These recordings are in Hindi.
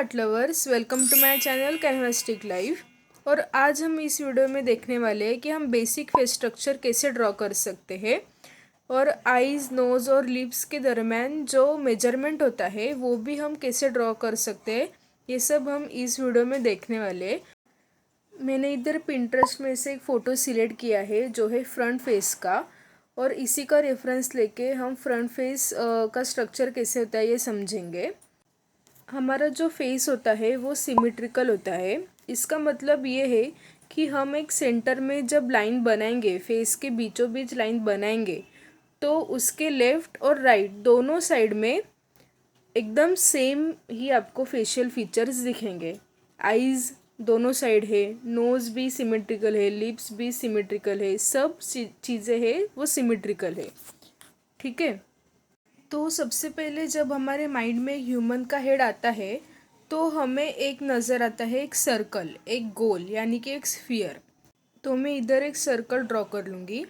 Art lovers, welcome to my channel canvastic life. और आज हम इस वीडियो में देखने वाले हैं कि हम बेसिक फेस स्ट्रक्चर कैसे ड्रॉ कर सकते हैं और आईज, नोज़ और लिप्स के दरम्यान जो मेजरमेंट होता है वो भी हम कैसे ड्रॉ कर सकते हैं। ये सब हम इस वीडियो में देखने वाले हैं। मैंने इधर पिंटरेस्ट में से एक फ़ोटो सिलेक्ट किया है जो है फ्रंट फेस का, और इसी का रेफरेंस लेके हम फ्रंट फेस का स्ट्रक्चर कैसे होता है ये समझेंगे। हमारा जो फेस होता है वो सिमेट्रिकल होता है। इसका मतलब ये है कि हम एक सेंटर में जब लाइन बनाएंगे, फेस के बीचों बीच लाइन बनाएंगे, तो उसके लेफ़्ट और राइट दोनों साइड में एकदम सेम ही आपको फेशियल फीचर्स दिखेंगे। आईज़ दोनों साइड है, नोज़ भी सिमेट्रिकल है, लिप्स भी सिमेट्रिकल है, सब चीज़ें हैं वो सिमेट्रिकल है। ठीक है। तो सबसे पहले जब हमारे माइंड में ह्यूमन का हेड आता है तो हमें एक नज़र आता है, एक सर्कल, एक गोल, यानी कि एक स्फीयर। तो मैं इधर एक सर्कल ड्रॉ कर लूँगी।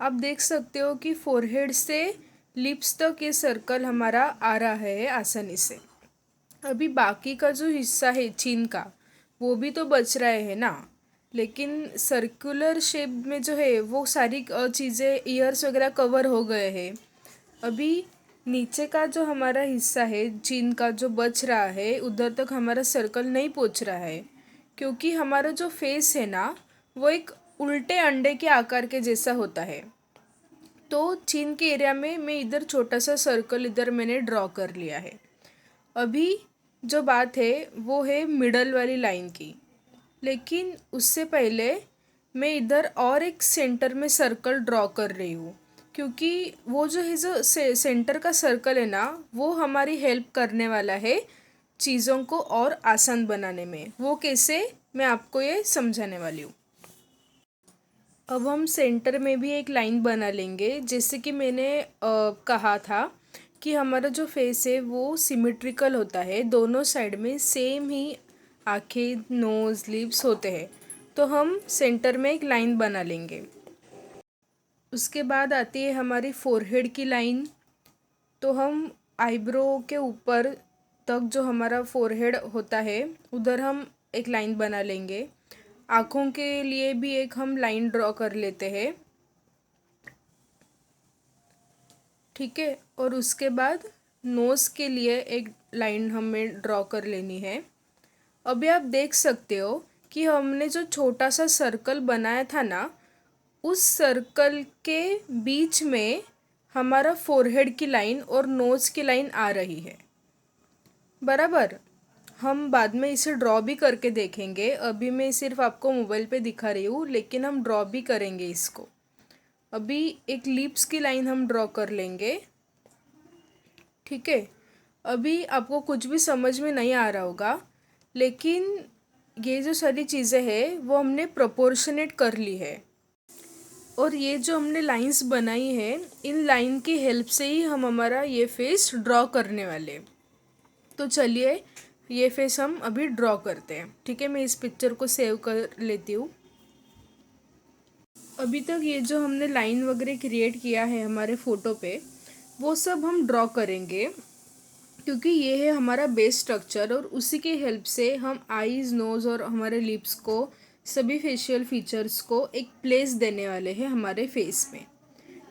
आप देख सकते हो कि फोरहेड से लिप्स तक ये सर्कल हमारा आ रहा है आसानी से। अभी बाकी का जो हिस्सा है चिन का, वो भी तो बच रहा है ना, लेकिन सर्कुलर शेप में जो है वो सारी चीज़ें, ईयर्स वगैरह कवर हो गए हैं। अभी नीचे का जो हमारा हिस्सा है चिन का जो बच रहा है, उधर तक हमारा सर्कल नहीं पहुंच रहा है, क्योंकि हमारा जो फेस है ना वो एक उल्टे अंडे के आकार के जैसा होता है। तो चिन के एरिया में मैं इधर छोटा सा सर्कल इधर मैंने ड्रॉ कर लिया है। अभी जो बात है वो है मिडल वाली लाइन की, लेकिन उससे पहले मैं इधर और एक सेंटर में सर्कल ड्रॉ कर रही हूँ, क्योंकि वो जो है, जो सेंटर का सर्कल है ना, वो हमारी हेल्प करने वाला है चीज़ों को और आसान बनाने में। वो कैसे, मैं आपको ये समझाने वाली हूँ। अब हम सेंटर में भी एक लाइन बना लेंगे। जैसे कि मैंने कहा था कि हमारा जो फेस है वो सिमेट्रिकल होता है, दोनों साइड में सेम ही आँखें, नोज़, लिप्स होते हैं। तो हम सेंटर में एक लाइन बना लेंगे। उसके बाद आती है हमारी फोरहेड की लाइन। तो हम आईब्रो के ऊपर तक जो हमारा फोरहेड होता है उधर हम एक लाइन बना लेंगे। आँखों के लिए भी एक हम लाइन ड्रॉ कर लेते हैं। ठीक है। और उसके बाद नोज़ के लिए एक लाइन हमें ड्रॉ कर लेनी है। अभी आप देख सकते हो कि हमने जो छोटा सा सर्कल बनाया था ना, उस सर्कल के बीच में हमारा फोरहेड की लाइन और नोज़ की लाइन आ रही है, बराबर। हम बाद में इसे ड्रॉ भी करके देखेंगे। अभी मैं सिर्फ आपको मोबाइल पे दिखा रही हूँ, लेकिन हम ड्रॉ भी करेंगे इसको। अभी एक लिप्स की लाइन हम ड्रॉ कर लेंगे। ठीक है। अभी आपको कुछ भी समझ में नहीं आ रहा होगा, लेकिन ये जो सारी चीज़ें हैं वो हमने प्रोपोर्शनेट कर ली है। और ये जो हमने लाइंस बनाई है, इन लाइन की हेल्प से ही हम हमारा ये फेस ड्रॉ करने वाले। तो चलिए ये फेस हम अभी ड्रॉ करते हैं। ठीक है, मैं इस पिक्चर को सेव कर लेती हूँ। अभी तक ये जो हमने लाइन वगैरह क्रिएट किया है हमारे फ़ोटो पे, वो सब हम ड्रॉ करेंगे, क्योंकि ये है हमारा बेस स्ट्रक्चर। और उसी की हेल्प से हम आईज़, नोज़ और हमारे लिप्स को, सभी फेशियल फीचर्स को एक प्लेस देने वाले हैं हमारे फेस में।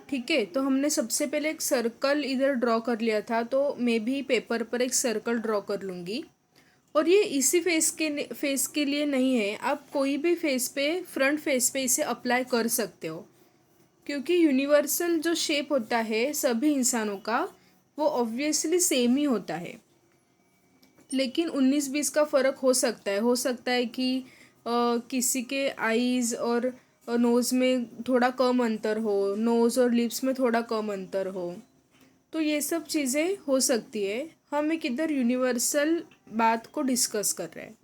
ठीक है। तो हमने सबसे पहले एक सर्कल इधर ड्रॉ कर लिया था, तो मैं भी पेपर पर एक सर्कल ड्रॉ कर लूँगी। और ये इसी फेस के लिए नहीं है, आप कोई भी फेस पे, फ्रंट फेस पे इसे अप्लाई कर सकते हो, क्योंकि यूनिवर्सल जो शेप होता है सभी इंसानों का वो ऑब्वियसली सेम ही होता है। लेकिन 19-20 का फ़र्क हो सकता है कि किसी के आईज़ और नोज़ में थोड़ा कम अंतर हो, नोज़ और लिप्स में थोड़ा कम अंतर हो। तो ये सब चीज़ें हो सकती है। हम एक इधर यूनिवर्सल बात को डिस्कस कर रहे हैं।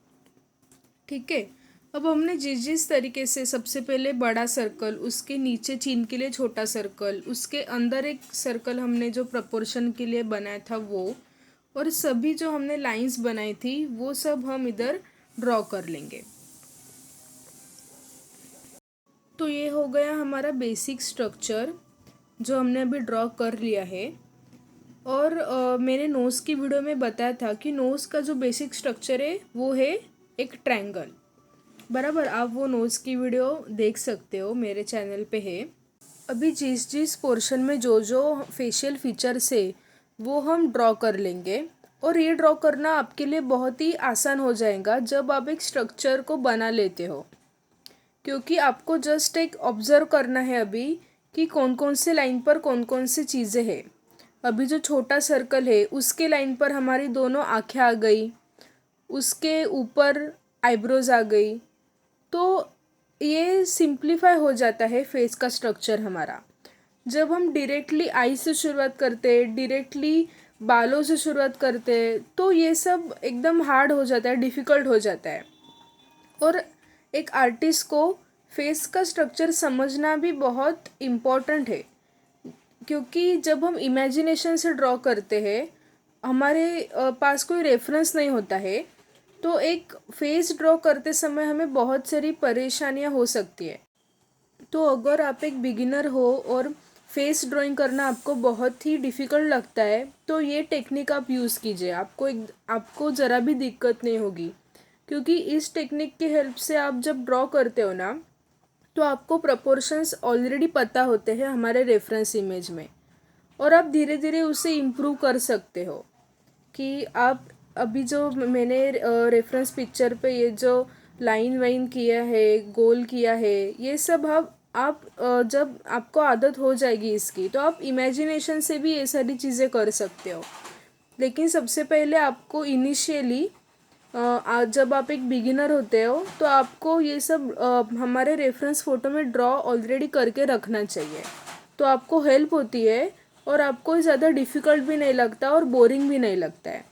ठीक है। अब हमने जिस जिस तरीके से, सबसे पहले बड़ा सर्कल, उसके नीचे चिन के लिए छोटा सर्कल, उसके अंदर एक सर्कल हमने जो प्रपोर्शन के लिए बनाया था वो, और सभी जो हमने लाइंस बनाई थी वो सब हम इधर ड्रॉ कर लेंगे। तो ये हो गया हमारा बेसिक स्ट्रक्चर जो हमने अभी ड्रॉ कर लिया है। और मैंने नोज़ की वीडियो में बताया था कि नोज़ का जो बेसिक स्ट्रक्चर है वो है एक ट्रायंगल, बराबर। आप वो नोज़ की वीडियो देख सकते हो, मेरे चैनल पे है। अभी जिस जिस पोर्शन में जो जो फेशियल फीचर्स है वो हम ड्रॉ कर लेंगे, और ये ड्रॉ करना आपके लिए बहुत ही आसान हो जाएगा जब आप एक स्ट्रक्चर को बना लेते हो, क्योंकि आपको जस्ट एक ऑब्ज़र्व करना है अभी कि कौन कौन से लाइन पर कौन कौन सी चीज़ें हैं। अभी जो छोटा सर्कल है उसके लाइन पर हमारी दोनों आँखें आ गई, उसके ऊपर आईब्रोज आ गई, तो ये सिंप्लीफाई हो जाता है फेस का स्ट्रक्चर हमारा। जब हम डायरेक्टली आई से शुरुआत करते हैं, डायरेक्टली बालों से शुरुआत करते हैं, तो ये सब एकदम हार्ड हो जाता है, डिफ़िकल्ट हो जाता है। और एक आर्टिस्ट को फेस का स्ट्रक्चर समझना भी बहुत इम्पॉर्टेंट है, क्योंकि जब हम इमेजिनेशन से ड्रॉ करते हैं, हमारे पास कोई रेफरेंस नहीं होता है, तो एक फेस ड्रॉ करते समय हमें बहुत सारी परेशानियां हो सकती है। तो अगर आप एक बिगिनर हो और फेस ड्राइंग करना आपको बहुत ही डिफ़िकल्ट लगता है, तो ये टेक्निक आप यूज़ कीजिए, आपको ज़रा भी दिक्कत नहीं होगी। क्योंकि इस टेक्निक की हेल्प से आप जब ड्रॉ करते हो ना, तो आपको प्रपोर्शंस ऑलरेडी पता होते हैं हमारे रेफरेंस इमेज में, और आप धीरे धीरे उसे इम्प्रूव कर सकते हो। कि आप अभी जो मैंने रेफरेंस पिक्चर पे ये जो लाइन वाइन किया है, गोल किया है, ये सब आप जब आपको आदत हो जाएगी इसकी, तो आप इमेजिनेशन से भी ये सारी चीज़ें कर सकते हो। लेकिन सबसे पहले आपको इनिशियली जब आप एक बिगिनर होते हो, तो आपको ये सब हमारे रेफरेंस फ़ोटो में ड्रॉ ऑलरेडी करके रखना चाहिए, तो आपको हेल्प होती है, और आपको ज़्यादा डिफ़िकल्ट भी नहीं लगता और बोरिंग भी नहीं लगता है।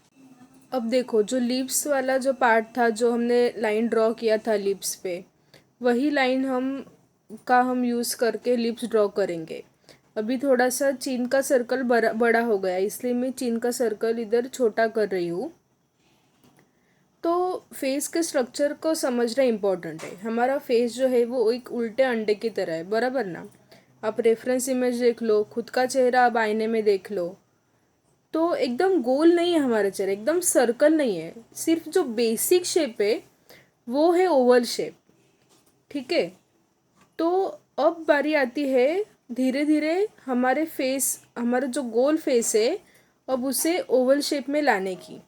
अब देखो, जो लिप्स वाला जो पार्ट था, जो हमने लाइन ड्रॉ किया था लिप्स पे, वही लाइन हम यूज़ करके लिप्स ड्रॉ करेंगे। अभी थोड़ा सा चिन का सर्कल बड़ा बड़ा हो गया, इसलिए मैं चिन का सर्कल इधर छोटा कर रही हूँ। तो फेस के स्ट्रक्चर को समझना इम्पोर्टेंट है। हमारा फेस जो है वो एक उल्टे अंडे की तरह है, बराबर ना। आप रेफरेंस इमेज देख लो, खुद का चेहरा आप आईने में देख लो, तो एकदम गोल नहीं है हमारा चेहरा, एकदम सर्कल नहीं है। सिर्फ जो बेसिक शेप है वो है ओवल शेप, ठीक है। तो अब बारी आती है धीरे धीरे हमारा जो गोल फेस है, अब उसे ओवल शेप में लाने की।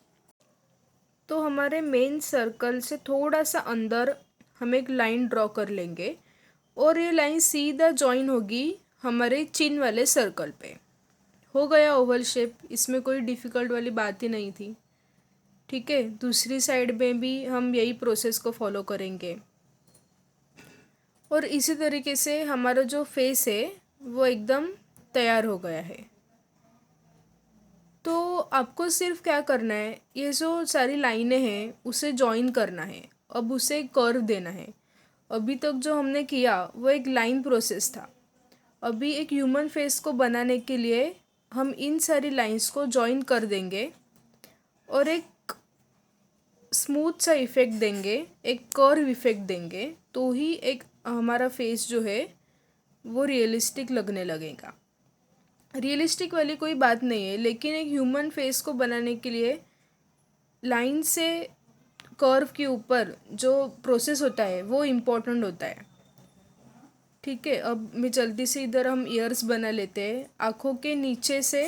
तो हमारे मेन सर्कल से थोड़ा सा अंदर हम एक लाइन ड्रॉ कर लेंगे, और ये लाइन सीधा जॉइन होगी हमारे चिन वाले सर्कल पे। हो गया ओवल शेप, इसमें कोई डिफ़िकल्ट वाली बात ही नहीं थी, ठीक है। दूसरी साइड में भी हम यही प्रोसेस को फॉलो करेंगे, और इसी तरीके से हमारा जो फेस है वो एकदम तैयार हो गया है। तो आपको सिर्फ क्या करना है, ये जो सारी लाइनें हैं उसे जॉइन करना है, अब उसे कर्व देना है। अभी तक जो हमने किया वो एक लाइन प्रोसेस था। अभी एक ह्यूमन फेस को बनाने के लिए हम इन सारी लाइंस को जॉइन कर देंगे, और एक स्मूथ सा इफ़ेक्ट देंगे, एक कर्व इफ़ेक्ट देंगे, तो ही एक हमारा फेस जो है वो रियलिस्टिक लगने लगेगा। रियलिस्टिक वाली कोई बात नहीं है, लेकिन एक ह्यूमन फेस को बनाने के लिए लाइन से कर्व के ऊपर जो प्रोसेस होता है वो इम्पोर्टेंट होता है, ठीक है। अब मैं जल्दी से इधर हम ईयर्स बना लेते हैं। आँखों के नीचे से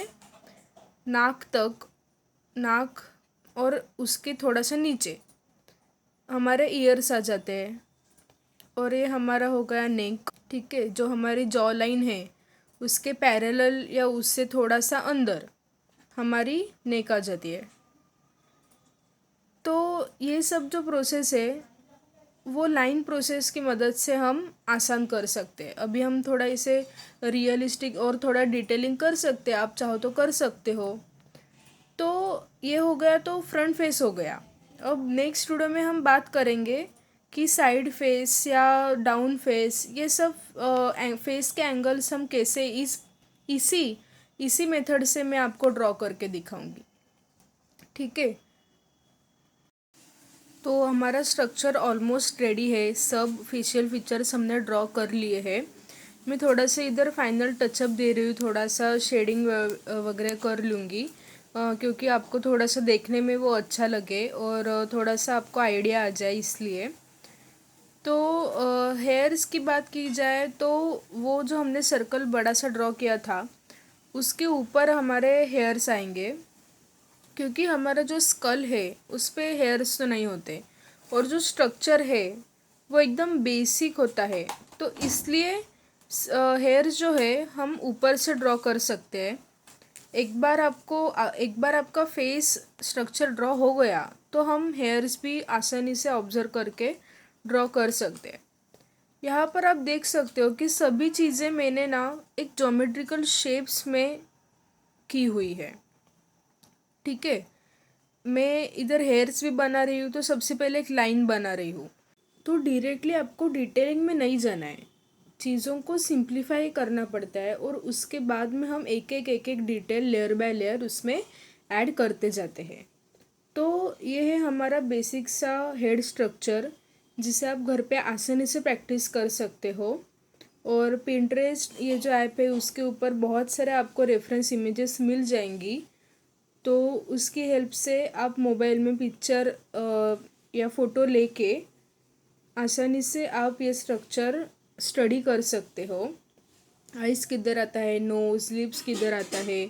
नाक तक, नाक और उसके थोड़ा सा नीचे हमारे ईयर्स आ जाते हैं, और ये हमारा हो गया नेक, ठीक है। जो हमारी जॉ लाइन है उसके पैरेलल या उससे थोड़ा सा अंदर हमारी नेक आ जाती है। तो ये सब जो प्रोसेस है वो लाइन प्रोसेस की मदद से हम आसान कर सकते हैं। अभी हम थोड़ा इसे रियलिस्टिक और थोड़ा डिटेलिंग कर सकते हैं, आप चाहो तो कर सकते हो। तो ये हो गया, तो फ्रंट फेस हो गया। अब नेक्स्ट वीडियो में हम बात करेंगे कि साइड फेस या डाउन फेस, ये सब फेस के एंगल्स हम कैसे इसी इसी मेथड से मैं आपको ड्रॉ करके दिखाऊंगी, ठीक है। तो हमारा स्ट्रक्चर ऑलमोस्ट रेडी है, सब फेशियल फीचर्स हमने ड्रॉ कर लिए हैं। मैं थोड़ा सा इधर फाइनल टचअप दे रही हूँ, थोड़ा सा शेडिंग वगैरह कर लूँगी, क्योंकि आपको थोड़ा सा देखने में वो अच्छा लगे और थोड़ा सा आपको आइडिया आ जाए इसलिए। तो हेयर्स की बात की जाए तो वो जो हमने सर्कल बड़ा सा ड्रॉ किया था उसके ऊपर हमारे हेयर्स आएंगे, क्योंकि हमारा जो स्कल है उस पे हेयर्स तो नहीं होते और जो स्ट्रक्चर है वो एकदम बेसिक होता है, तो इसलिए हेयर्स जो है हम ऊपर से ड्रॉ कर सकते हैं। एक बार आपका फेस स्ट्रक्चर ड्रॉ हो गया तो हम हेयर्स भी आसानी से ऑब्जर्व करके ड्रॉ कर सकते हैं। यहाँ पर आप देख सकते हो कि सभी चीज़ें मैंने ना एक ज्योमेट्रिकल शेप्स में की हुई है। ठीक है, मैं इधर हेयर्स भी बना रही हूँ तो सबसे पहले एक लाइन बना रही हूँ। तो डायरेक्टली आपको डिटेलिंग में नहीं जाना है, चीज़ों को सिंप्लीफाई करना पड़ता है और उसके बाद में हम एक एक डिटेल लेयर बाय लेयर उसमें ऐड करते जाते हैं। तो ये है हमारा बेसिक सा हेड स्ट्रक्चर, जिसे आप घर पे आसानी से प्रैक्टिस कर सकते हो। और पिंटरेस्ट ये जो ऐप है उसके ऊपर बहुत सारे आपको रेफरेंस इमेजेस मिल जाएंगी, तो उसकी हेल्प से आप मोबाइल में पिक्चर या फ़ोटो लेके आसानी से आप ये स्ट्रक्चर स्टडी कर सकते हो। आइज़ किधर आता है, नोज़ लिप्स किधर आता है,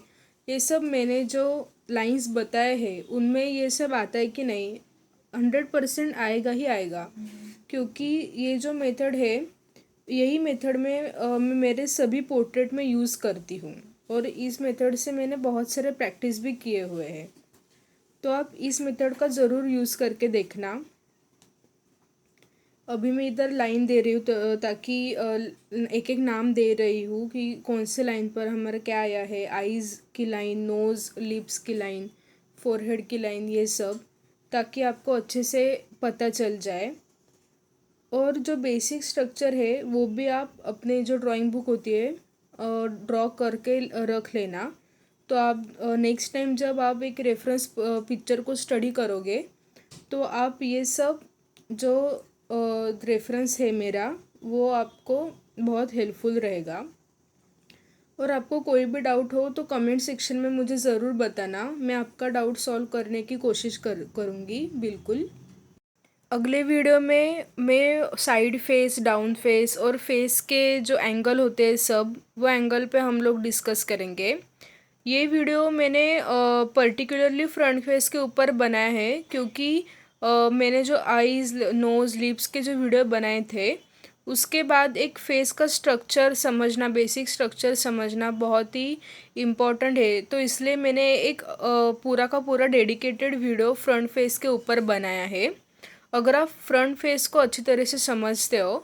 ये सब मैंने जो लाइंस बताए हैं उनमें ये सब आता है कि नहीं, 100% आएगा ही आएगा, क्योंकि ये जो मेथड है यही मेथड में मैं मेरे सभी पोर्ट्रेट में यूज़ करती हूँ और इस मेथड से मैंने बहुत सारे प्रैक्टिस भी किए हुए हैं। तो आप इस मेथड का ज़रूर यूज़ करके देखना। अभी मैं इधर लाइन दे रही हूँ ताकि एक एक नाम दे रही हूँ कि कौन से लाइन पर हमारा क्या आया है, आईज़ की लाइन, नोज़ लिप्स की लाइन, फोरहेड की लाइन, ये सब, ताकि आपको अच्छे से पता चल जाए। और जो बेसिक स्ट्रक्चर है वो भी आप अपने जो ड्राइंग बुक होती है ड्रॉ करके रख लेना। तो आप नेक्स्ट टाइम जब आप एक रेफरेंस पिक्चर को स्टडी करोगे तो आप ये सब जो रेफरेंस है मेरा वो आपको बहुत हेल्पफुल रहेगा। और आपको कोई भी डाउट हो तो कमेंट सेक्शन में मुझे ज़रूर बताना, मैं आपका डाउट सॉल्व करने की कोशिश करूँगी बिल्कुल। अगले वीडियो में मैं साइड फेस, डाउन फेस और फेस के जो एंगल होते हैं सब, वो एंगल पे हम लोग डिस्कस करेंगे। ये वीडियो मैंने पर्टिकुलरली फ्रंट फेस के ऊपर बनाया है, क्योंकि मैंने जो आईज़, नोज़, लिप्स के जो वीडियो बनाए थे उसके बाद एक फेस का स्ट्रक्चर समझना, बेसिक स्ट्रक्चर समझना बहुत ही इम्पॉर्टेंट है, तो इसलिए मैंने एक पूरा का पूरा डेडिकेटेड वीडियो फ्रंट फेस के ऊपर बनाया है। अगर आप फ्रंट फेस को अच्छी तरह से समझते हो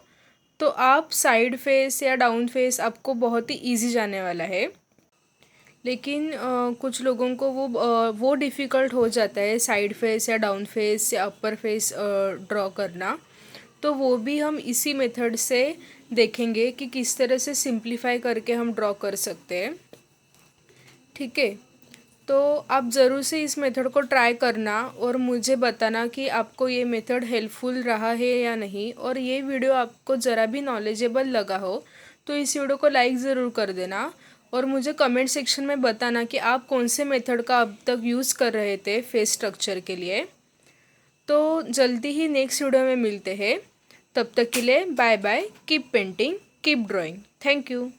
तो आप साइड फेस या डाउन फेस आपको बहुत ही इजी जाने वाला है। लेकिन कुछ लोगों को वो डिफ़िकल्ट हो जाता है साइड फेस या डाउन फेस या अपर फेस ड्रॉ करना, तो वो भी हम इसी मेथड से देखेंगे कि किस तरह से सिंप्लीफाई करके हम ड्रॉ कर सकते हैं। ठीक है, तो आप ज़रूर से इस मेथड को ट्राई करना और मुझे बताना कि आपको ये मेथड हेल्पफुल रहा है या नहीं। और ये वीडियो आपको ज़रा भी नॉलेजेबल लगा हो तो इस वीडियो को लाइक ज़रूर कर देना और मुझे कमेंट सेक्शन में बताना कि आप कौन से मेथड का अब तक यूज़ कर रहे थे फेस स्ट्रक्चर के लिए। तो जल्दी ही नेक्स्ट वीडियो में मिलते हैं, तब तक के लिए bye bye, keep painting, keep drawing, thank you.